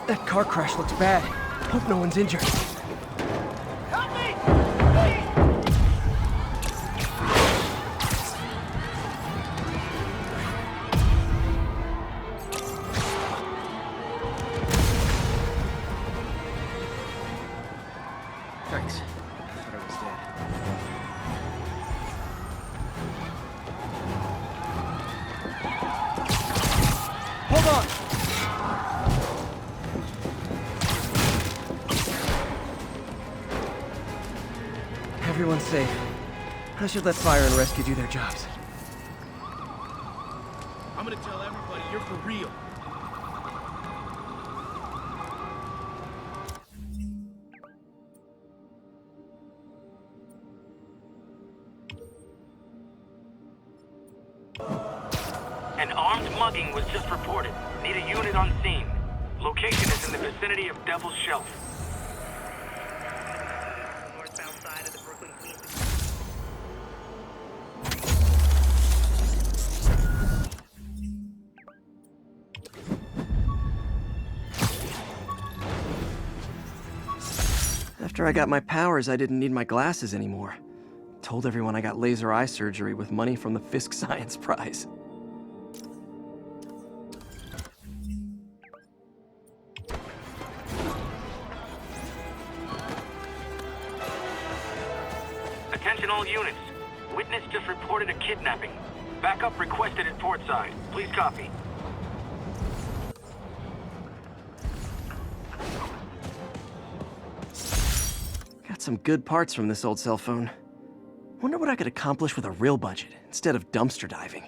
That car crash looks bad. Hope no one's injured. Help me! Thanks. I thought I was dead. Hold on! Everyone's safe. I should let fire and rescue do their jobs. I'm gonna tell everybody you're for real. An armed mugging was just reported. Need a unit on scene. Location is in the vicinity of Devil's Shelf. Northbound side of the Brooklyn Queens. After I got my powers, I didn't need my glasses anymore. Told everyone I got laser eye surgery with money from the Fisk Science Prize. Attention all units. Witness just reported a kidnapping. Backup requested at portside. Please copy. Got some good parts from this old cell phone. Wonder what I could accomplish with a real budget instead of dumpster diving.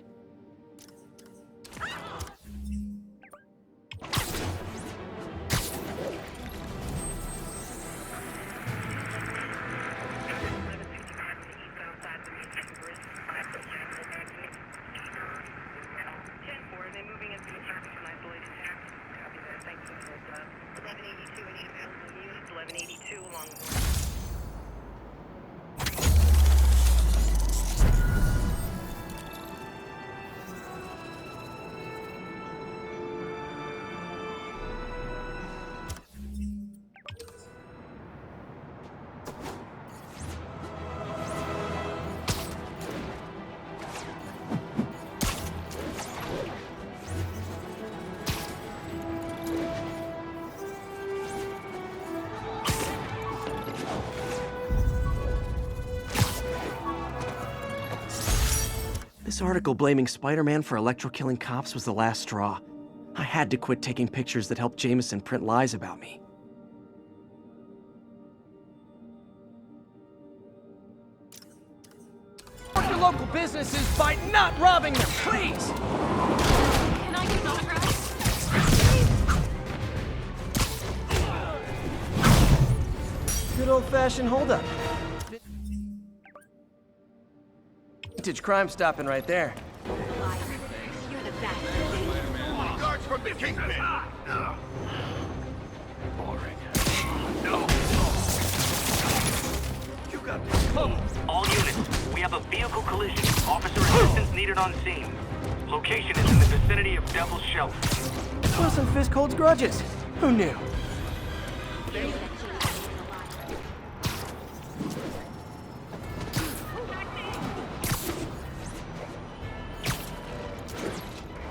This article blaming Spider-Man for electro-killing cops was the last straw. I had to quit taking pictures that helped Jameson print lies about me. Support your local businesses by not robbing them, please! Can I get an autograph? Good old-fashioned holdup. Vintage crime stopping right there. You're the best. Guards from the Kingpin! Boring. No! You got this. Come! All units, we have a vehicle collision. Officer assistance needed on scene. Location is in the vicinity of Devil's Shelf. Wilson Fisk holds grudges. Who knew?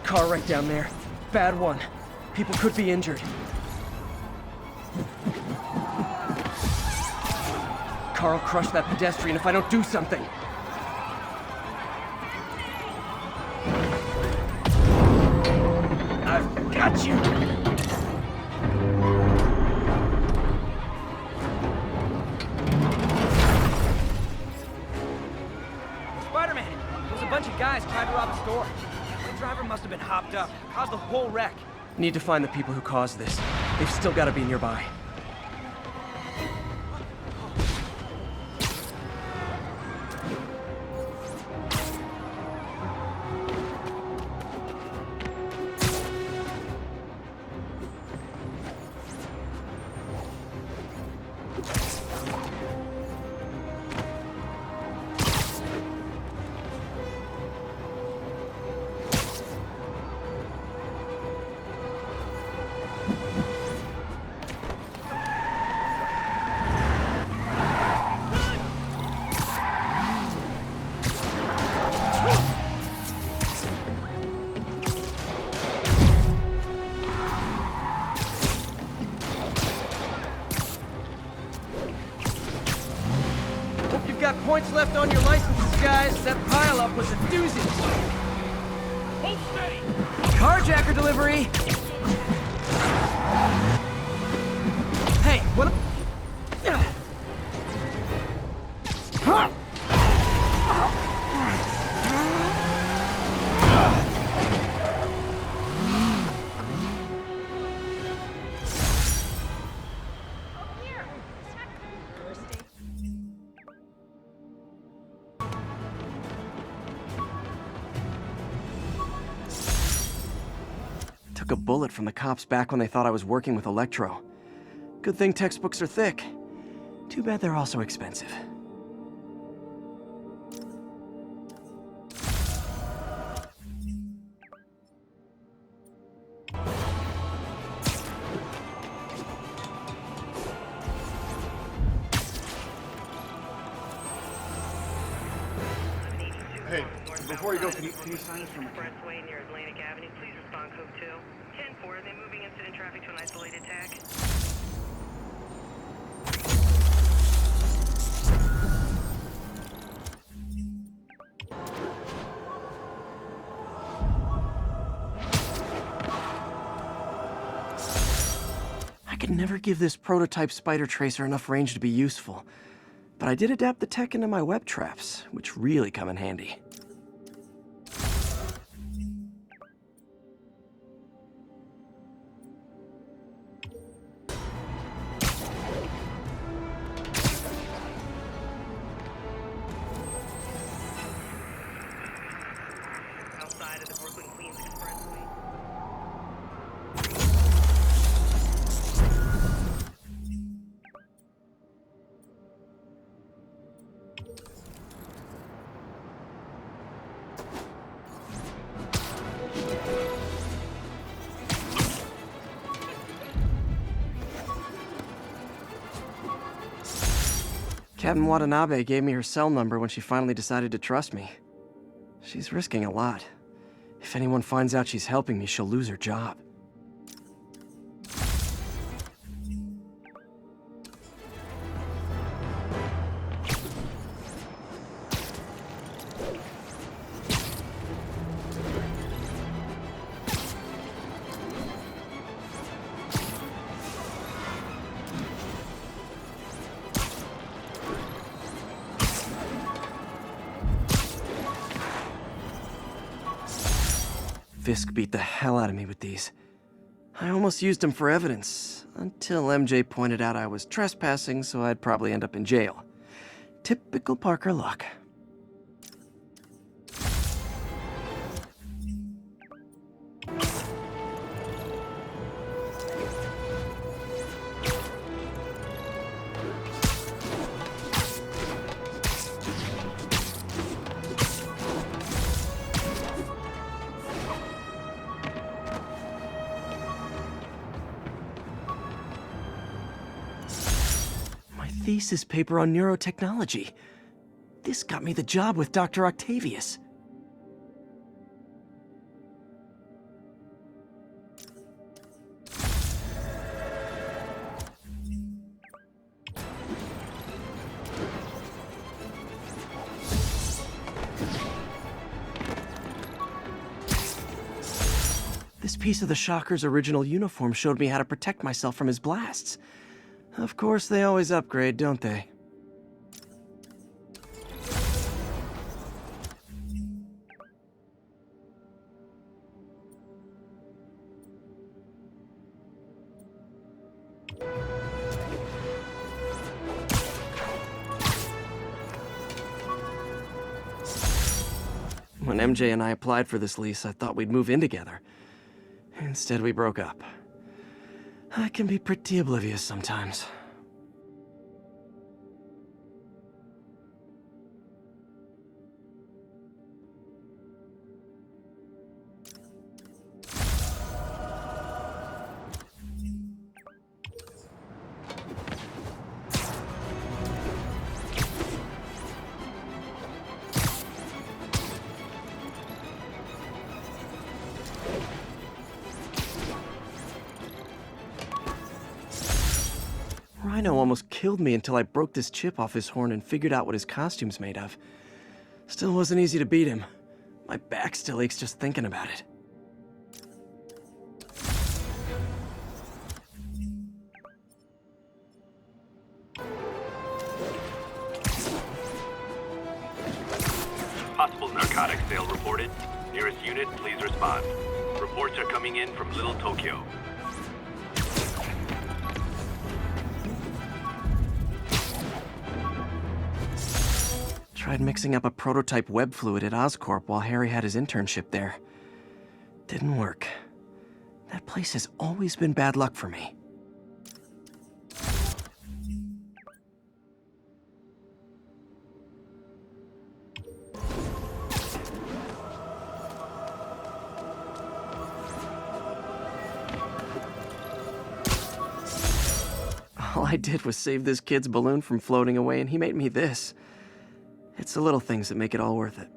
Car right down there. Bad one. People could be injured. Carl crushed that pedestrian if I don't do something. I've got you! Spider-Man! There's a bunch of guys trying to rob a store. The driver must have been hopped up. Caused the whole wreck. Need to find the people who caused this. They've still got to be nearby. points left on your licenses, guys. That pileup was a doozy. Hold steady! Carjacker delivery! Hey, what? Huh? Took a bullet from the cops back when they thought I was working with Electro. Good thing textbooks are thick. Too bad they're also expensive. Hey, before you go, can you sign this for me? Expressway near Atlantic Avenue. Please respond code 2. 10-4, are they moving incident traffic to an isolated tag? I could never give this prototype spider tracer enough range to be useful, but I did adapt the tech into my web traps, which really come in handy. Outside of the Brooklyn Queens Expressway. Captain Watanabe gave me her cell number when she finally decided to trust me. She's risking a lot. If anyone finds out she's helping me, she'll lose her job. Fisk beat the hell out of me with these. I almost used him for evidence, until MJ pointed out I was trespassing, so I'd probably end up in jail. Typical Parker luck. Thesis paper on neurotechnology. This got me the job with Dr. Octavius. This piece of the Shocker's original uniform showed me how to protect myself from his blasts. Of course, they always upgrade, don't they? When MJ and I applied for this lease, I thought we'd move in together. Instead, we broke up. I can be pretty oblivious sometimes. Rhino almost killed me until I broke this chip off his horn and figured out what his costume's made of. Still wasn't easy to beat him. My back still aches just thinking about it. Possible narcotics sale reported. Nearest unit, please respond. Reports are coming in from Little Tokyo. Tried mixing up a prototype web fluid at Oscorp while Harry had his internship there. Didn't work. That place has always been bad luck for me. All I did was save this kid's balloon from floating away, and he made me this. It's the little things that make it all worth it.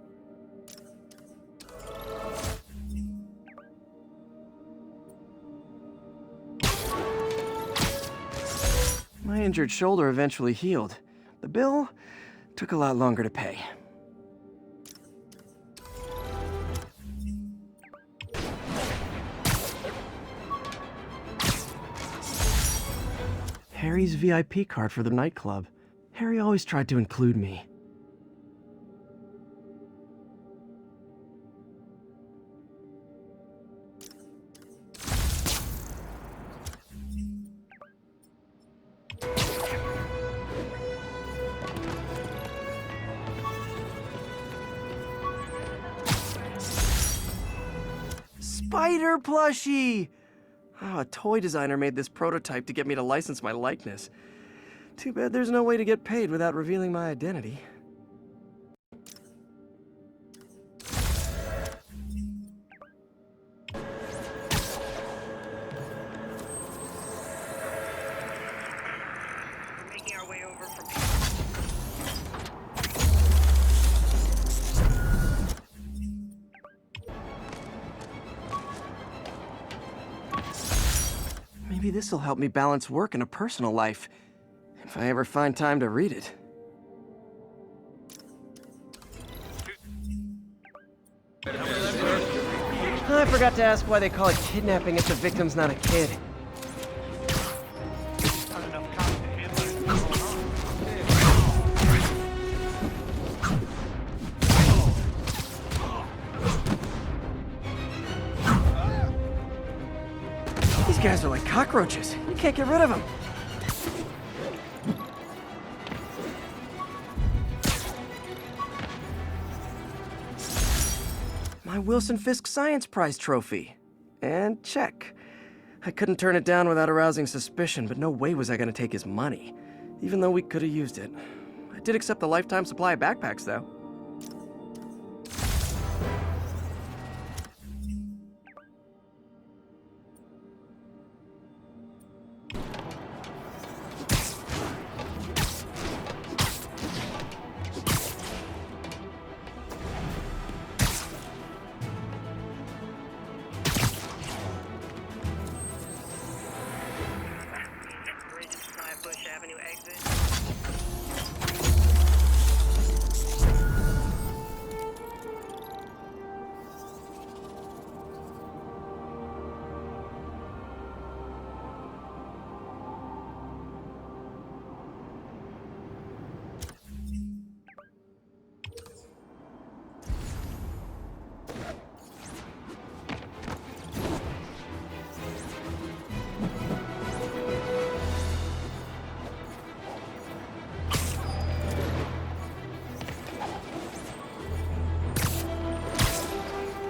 My injured shoulder eventually healed. The bill took a lot longer to pay. Harry's VIP card for the nightclub. Harry always tried to include me. Spider plushie! Oh, a toy designer made this prototype to get me to license my likeness. Too bad there's no way to get paid without revealing my identity. Making our way over from... Maybe this'll help me balance work and a personal life, if I ever find time to read it. I forgot to ask why they call it kidnapping if the victim's not a kid. These guys are like cockroaches. You can't get rid of them. My Wilson Fisk Science Prize trophy. And check. I couldn't turn it down without arousing suspicion, but no way was I going to take his money, even though we could have used it. I did accept the lifetime supply of backpacks, though. Bridge to Bush Avenue exit.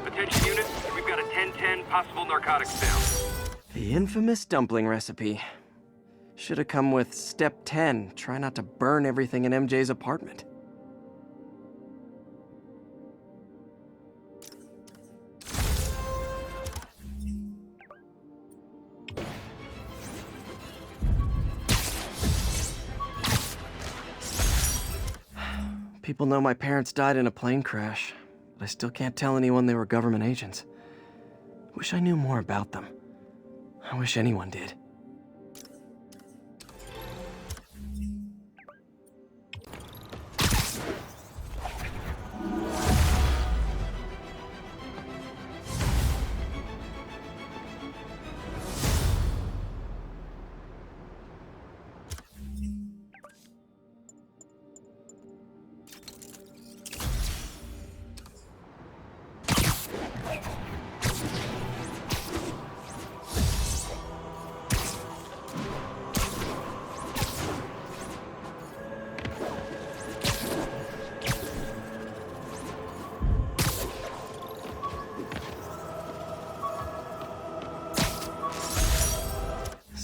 Attention units, we've got a 10-10 possible narcotics sale. The infamous dumpling recipe. Should have come with step 10. Try not to burn everything in MJ's apartment. People know my parents died in a plane crash, but I still can't tell anyone they were government agents. Wish I knew more about them. I wish anyone did.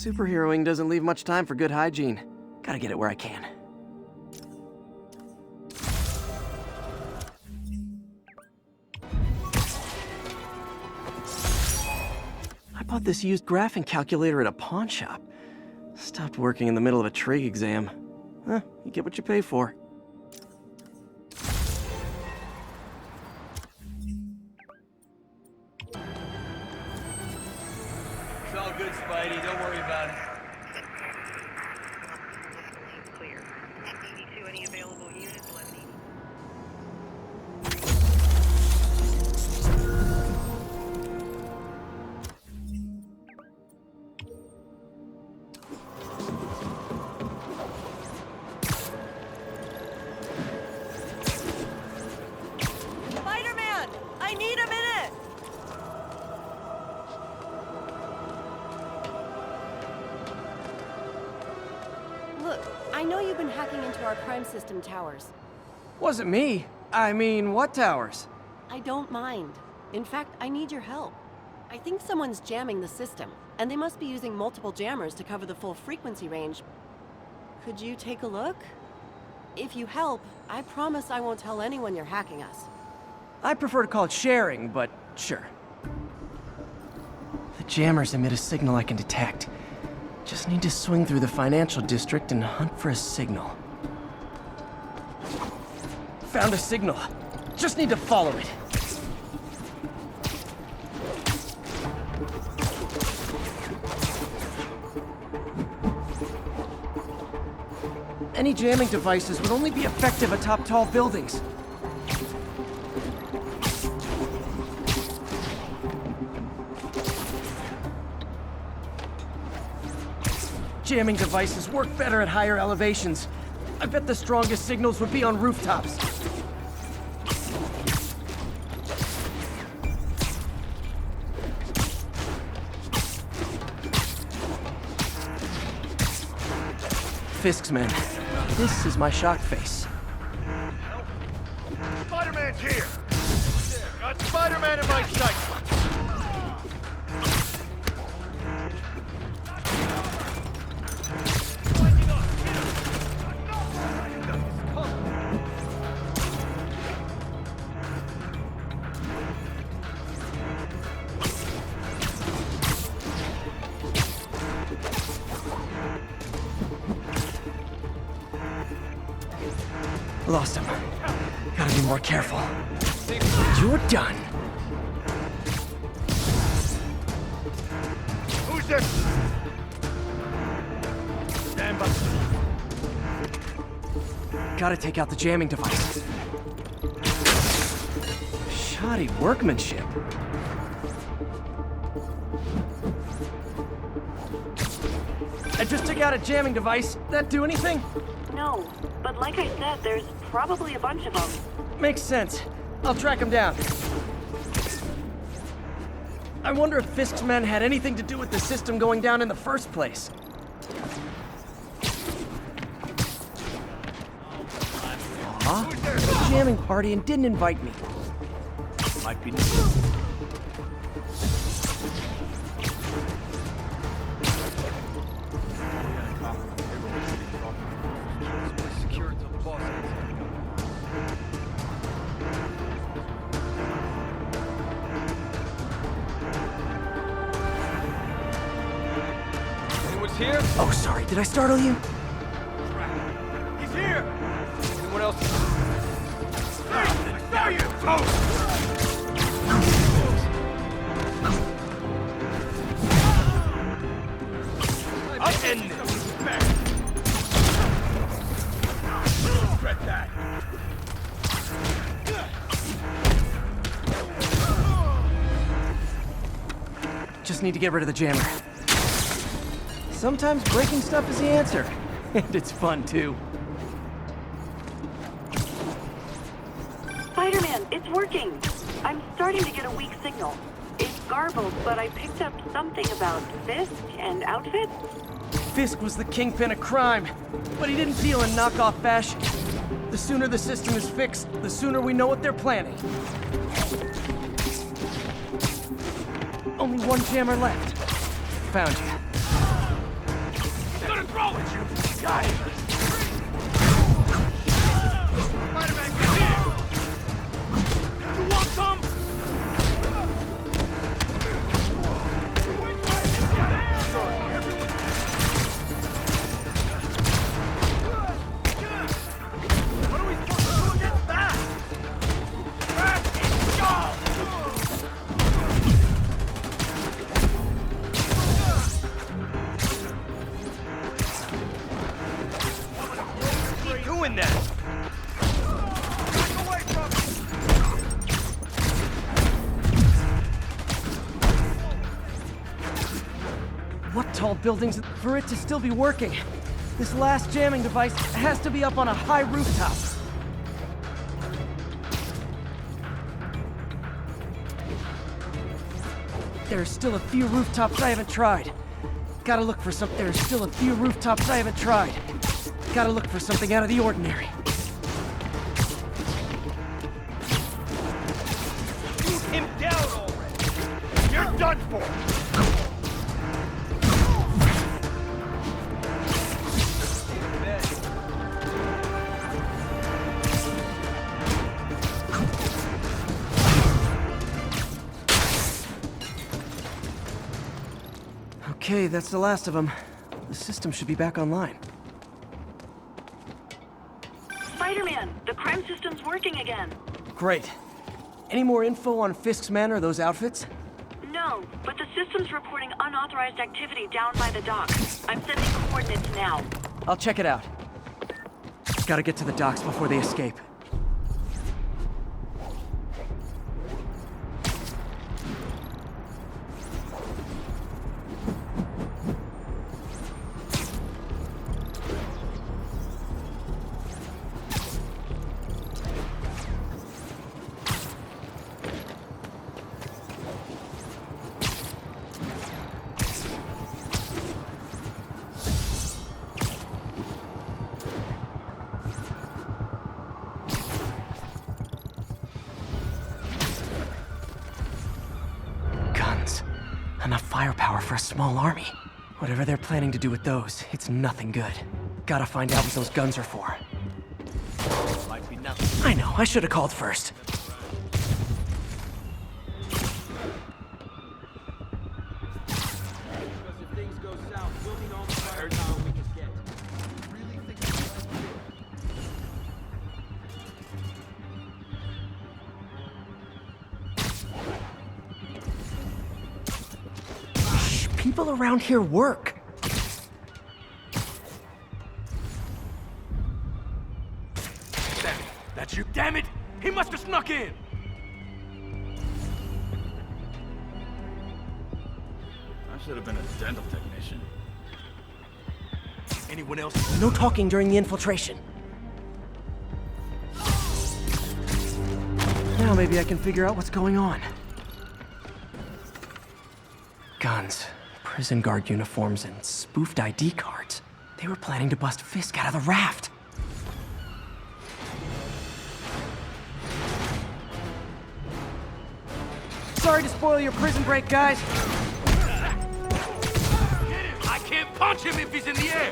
Superheroing doesn't leave much time for good hygiene. Gotta get it where I can. I bought this used graphing calculator at a pawn shop. Stopped working in the middle of a trig exam. Huh, you get what you pay for. It's all good, Spidey. Don't worry about it. Lane's clear. 82, any available units? 1180. Spider-Man! I need a minute! Look, I know you've been hacking into our crime system towers. Wasn't me. I mean, what towers? I don't mind. In fact, I need your help. I think someone's jamming the system, and they must be using multiple jammers to cover the full frequency range. Could you take a look? If you help, I promise I won't tell anyone you're hacking us. I prefer to call it sharing, but sure. The jammers emit a signal I can detect. Just need to swing through the financial district and hunt for a signal. Found a signal. Just need to follow it. Any jamming devices would only be effective atop tall buildings. Jamming devices work better at higher elevations. I bet the strongest signals would be on rooftops. Fisk's men. This is my shock face. Spider-Man's here! Got Spider-Man in my sight! Lost him. Gotta be more careful. You're done. Who's this? Stand by. Gotta take out the jamming device. Shoddy workmanship. I just took out a jamming device. That do anything? No, but like I said, there's probably a bunch of them. Makes sense. I'll track him down. I wonder if Fisk's men had anything to do with the system going down in the first place. Aw, jamming party and didn't invite me. Might be. Secure until the boss gets here. Anyone's here? Oh, sorry. Did I startle you? He's here! Anyone else? I saw you! Oh! I'll end this! Regret that! Just need to get rid of the jammer. Sometimes breaking stuff is the answer. And it's fun, too. Spider-Man, it's working! I'm starting to get a weak signal. It's garbled, but I picked up something about Fisk and outfits. Fisk was the kingpin of crime, but he didn't deal in knockoff fashion. The sooner the system is fixed, the sooner we know what they're planning. Only one jammer left. Found you. throw it, you! Got it! Spider-Man, get here! You want some? What are we supposed to do against that? Keep doing that! Back away from me! What tall buildings for it to still be working? This last jamming device has to be up on a high rooftop. There's still a few rooftops I haven't tried. Gotta look for some. There's still a few rooftops I haven't tried. Gotta look for something out of the ordinary. Shoot him down already! You're done for! Okay, that's the last of them. The system should be back online. Spider-Man, the crime system's working again. Great. Any more info on Fisk's men or those outfits? No, but the system's reporting unauthorized activity down by the dock. I'm sending coordinates now. I'll check it out. Gotta get to the docks before they escape. Enough firepower for a small army. Whatever they're planning to do with those, it's nothing good. Gotta find out what those guns are for. Might be nothing. I know, I should have called first. Because if things go south, we'll need all the firepower we can get. People around here work. That's you. Damn it! He must have snuck in! I should have been a dental technician. Anyone else? No talking during the infiltration. Now maybe I can figure out what's going on. Guns, prison guard uniforms, and spoofed ID cards. They were planning to bust Fisk out of the raft. Sorry to spoil your prison break, guys. I can't punch him if he's in the air!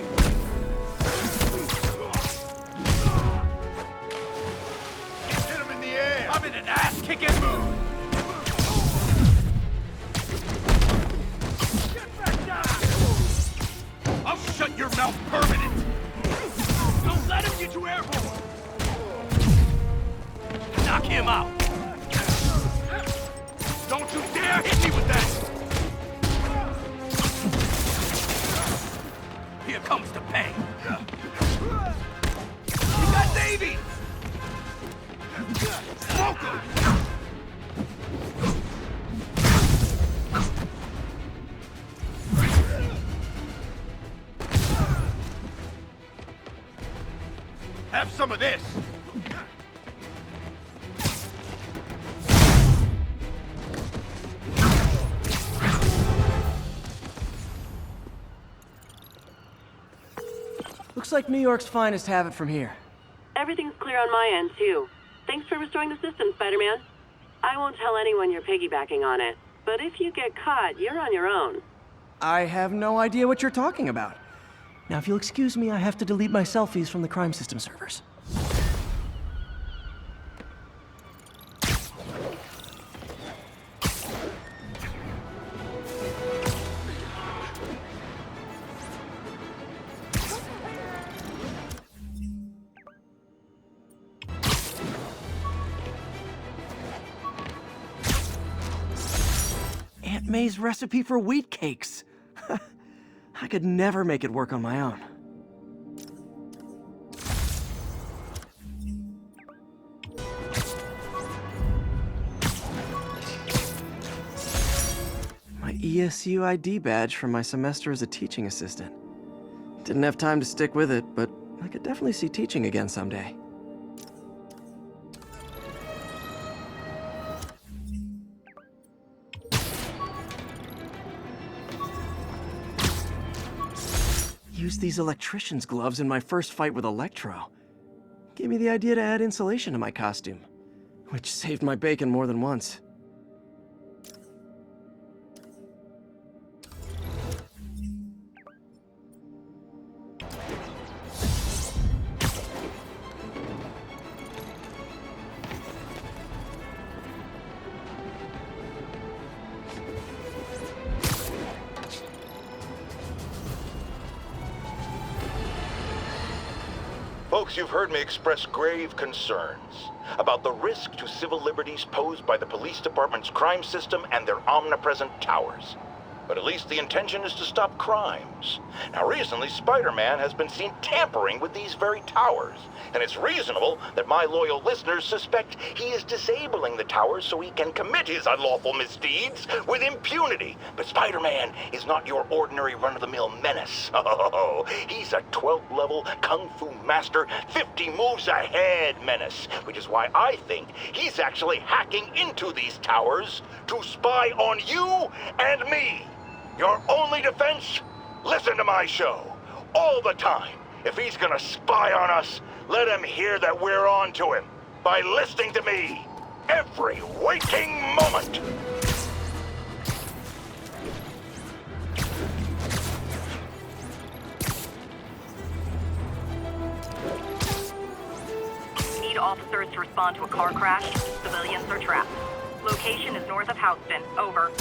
Hit him in the air! I'm in an ass-kicking mood! Get back down! I'll shut your mouth permanent! Don't let him get you airborne! Knock him out! Don't you dare hit me with that! Here comes the pain. You got Davey! Smoke him! Have some of this! Looks like New York's finest have it from here. Everything's clear on my end, too. Thanks for restoring the system, Spider-Man. I won't tell anyone you're piggybacking on it, but if you get caught, you're on your own. I have no idea what you're talking about. Now, if you'll excuse me, I have to delete my selfies from the crime system servers. Aunt May's recipe for wheat cakes. I could never make it work on my own. My ESU ID badge from my semester as a teaching assistant. Didn't have time to stick with it, but I could definitely see teaching again someday. Used these electrician's gloves in my first fight with Electro. Gave me the idea to add insulation to my costume, which saved my bacon more than once. Folks, you've heard me express grave concerns about the risk to civil liberties posed by the police department's crime system and their omnipresent towers. But at least the intention is to stop crimes. Now, recently, Spider-Man has been seen tampering with these very towers, and it's reasonable that my loyal listeners suspect he is disabling the towers so he can commit his unlawful misdeeds with impunity. But Spider-Man is not your ordinary run-of-the-mill menace. Oh, he's a 12th-level Kung Fu master, 50 moves ahead menace, which is why I think he's actually hacking into these towers to spy on you and me. Your only defense? Listen to my show. All the time. If he's gonna spy on us, let him hear that we're on to him by listening to me every waking moment. Need officers to respond to a car crash. Civilians are trapped. Location is north of Houston. Over.